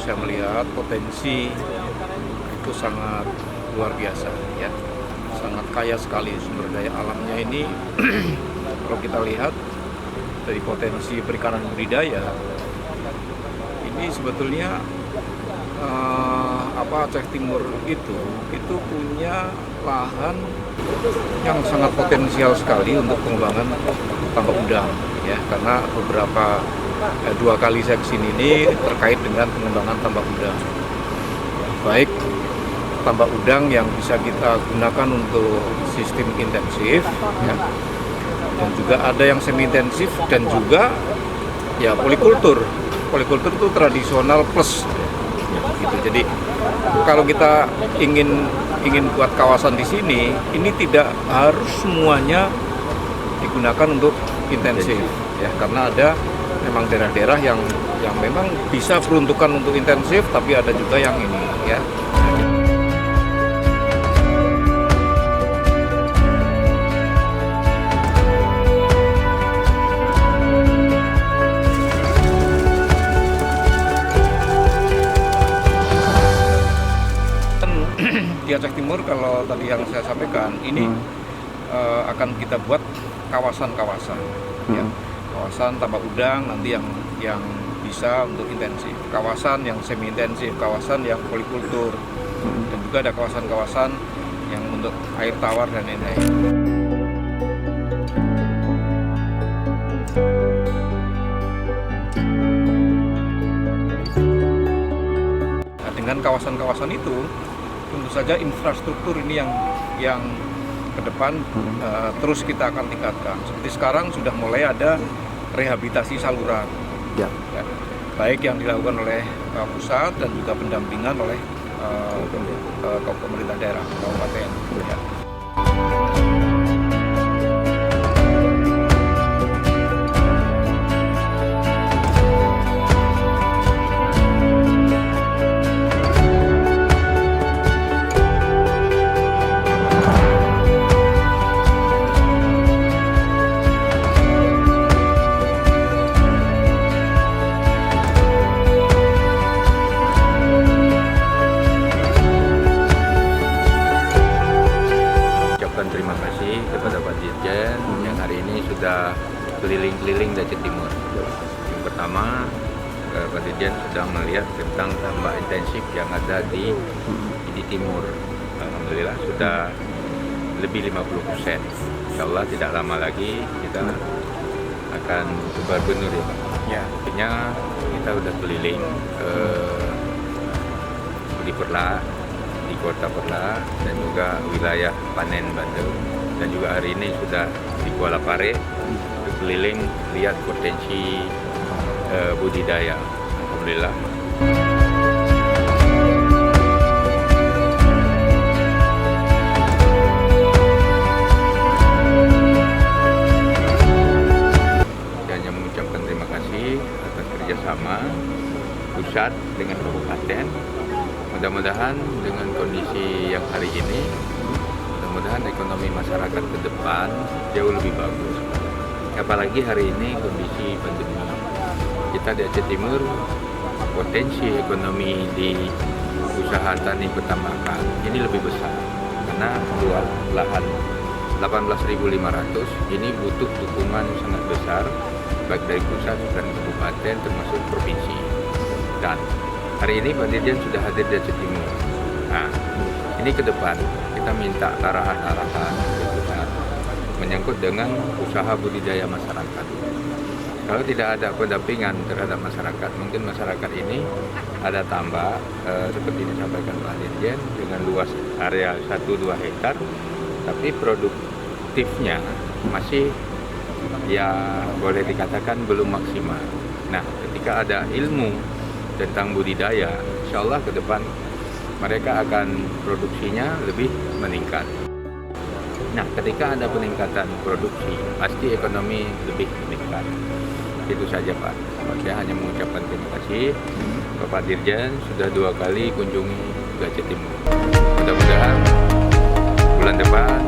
saya melihat potensi itu sangat luar biasa ya, sangat kaya sekali sumber daya alamnya ini. Kalau kita lihat dari potensi perikanan budidaya ini sebetulnya Aceh Timur itu punya lahan yang sangat potensial sekali untuk pengembangan tambak udang ya, karena beberapa 2 kali saya kesini ini terkait dengan pengembangan tambak udang, baik tambak udang yang bisa kita gunakan untuk sistem intensif ya, dan juga ada yang semi intensif, dan juga ya polikultur itu tradisional plus gitu. Jadi kalau kita ingin buat kawasan di sini, ini tidak harus semuanya digunakan untuk intensif ya, karena ada memang daerah-daerah yang memang bisa peruntukan untuk intensif, tapi ada juga yang ini ya. Di Aceh Timur, kalau tadi yang saya sampaikan ini akan kita buat kawasan-kawasan ya, kawasan tambak udang nanti yang bisa untuk intensif, kawasan yang semi intensif, kawasan yang polikultur, dan juga ada kawasan-kawasan yang untuk air tawar dan lain-lain. Nah, dengan kawasan-kawasan itu tentu saja infrastruktur ini yang ke depan terus kita akan tingkatkan. Seperti sekarang sudah mulai ada rehabilitasi saluran, ya, baik yang dilakukan oleh pusat dan juga pendampingan oleh pemerintah daerah, kabupaten. Ya. Terima kasih kepada Pak Dirjen yang hari ini sudah keliling-keliling Aceh Timur. Yang pertama, Pak Dirjen sudah melihat tentang tambak intensif yang ada di Timur. Alhamdulillah sudah lebih 50%. Insya Allah tidak lama lagi kita akan tukar benur ya Pak. Ya. Artinya kita sudah keliling di Perla, di Kota Perla, dan juga wilayah panen Bandung, dan juga hari ini sudah di Kuala Pare keliling lihat potensi budidaya. Alhamdulillah. Saya hanya mengucapkan terima kasih atas kerjasama pusat dengan kabupaten. Mudah-mudahan dengan kondisi yang hari ini, mudah-mudahan ekonomi masyarakat ke depan jauh lebih bagus. Apalagi hari ini kondisi pandemi. Kita di Aceh Timur, potensi ekonomi di usaha tani peternakan ini lebih besar. Karena luas lahan 18.500 ini butuh dukungan sangat besar, baik dari pusat dan kabupaten termasuk provinsi. Dan hari ini Pak Dirjen sudah hadir di Aceh Timur. Nah, ini ke depan kita minta arahan-arahan menyangkut dengan usaha budidaya masyarakat. Kalau tidak ada pendampingan terhadap masyarakat, mungkin masyarakat ini ada tambak seperti disampaikan Pak Dirjen dengan luas area 1-2 hektar, tapi produktifnya masih ya boleh dikatakan belum maksimal. Nah, ketika ada ilmu tentang budidaya, insya Allah ke depan mereka akan produksinya lebih meningkat. Nah, ketika ada peningkatan produksi, pasti ekonomi lebih meningkat. Itu saja Pak. Saya hanya mengucapkan terima kasih ke Pak Dirjen sudah 2 kali kunjungi Aceh Timur. Mudah-mudahan bulan depan